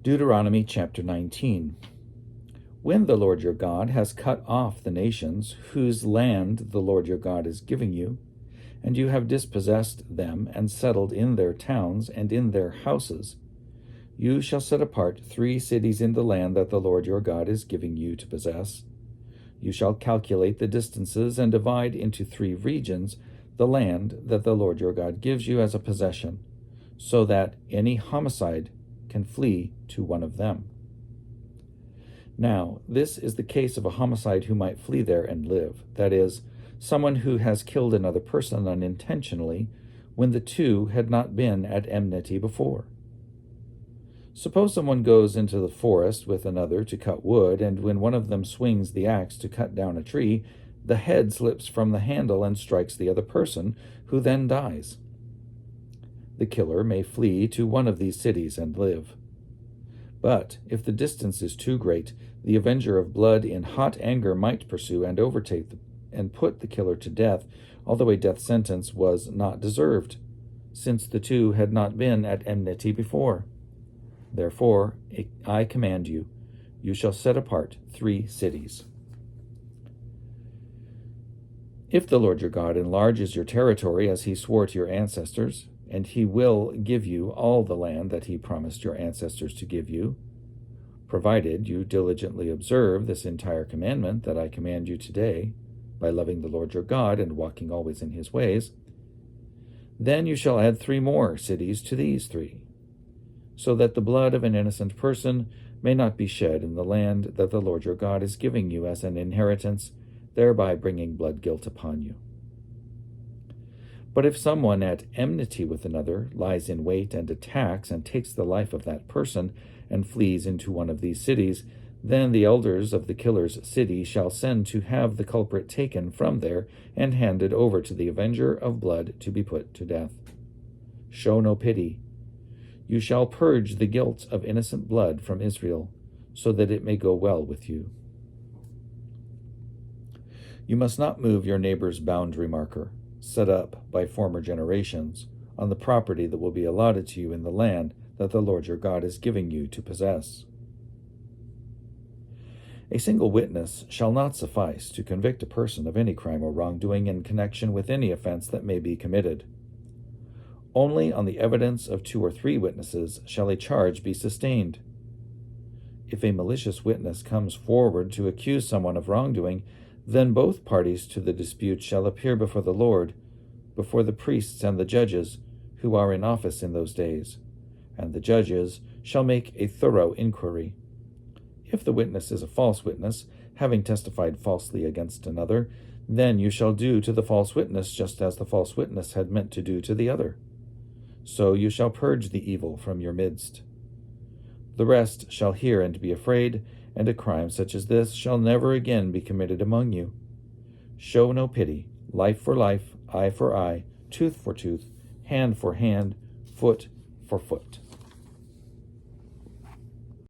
Deuteronomy chapter 19. When the Lord your God has cut off the nations whose land the Lord your God is giving you, and you have dispossessed them and settled in their towns and in their houses, you shall set apart 3 cities in the land that the Lord your God is giving you to possess. You shall calculate the distances and divide into 3 regions the land that the Lord your God gives you as a possession, so that any homicide can flee to one of them. Now, this is the case of a homicide who might flee there and live, that is, someone who has killed another person unintentionally when the two had not been at enmity before. Suppose someone goes into the forest with another to cut wood, and when one of them swings the axe to cut down a tree, the head slips from the handle and strikes the other person, who then dies. The killer may flee to one of these cities and live. But if the distance is too great, the avenger of blood in hot anger might pursue and overtake and put the killer to death, although a death sentence was not deserved, since the two had not been at enmity before. Therefore, I command you, you shall set apart 3 cities. If the Lord your God enlarges your territory as he swore to your ancestors, and he will give you all the land that he promised your ancestors to give you, provided you diligently observe this entire commandment that I command you today, by loving the Lord your God and walking always in his ways, then you shall add 3 more cities to these 3, so that the blood of an innocent person may not be shed in the land that the Lord your God is giving you as an inheritance, thereby bringing blood guilt upon you. But if someone at enmity with another lies in wait and attacks and takes the life of that person and flees into one of these cities, then the elders of the killer's city shall send to have the culprit taken from there and handed over to the avenger of blood to be put to death. Show no pity. You shall purge the guilt of innocent blood from Israel, so that it may go well with you. You must not move your neighbor's boundary marker, set up by former generations, on the property that will be allotted to you in the land that the Lord your God is giving you to possess. A single witness shall not suffice to convict a person of any crime or wrongdoing in connection with any offense that may be committed. Only on the evidence of 2 or 3 witnesses shall a charge be sustained. If a malicious witness comes forward to accuse someone of wrongdoing, then both parties to the dispute shall appear before the Lord, before the priests and the judges who are in office in those days, and the judges shall make a thorough inquiry. If the witness is a false witness, having testified falsely against another, then you shall do to the false witness just as the false witness had meant to do to the other. So you shall purge the evil from your midst. The rest shall hear and be afraid, and a crime such as this shall never again be committed among you. Show no pity, life for life, eye for eye, tooth for tooth, hand for hand, foot for foot.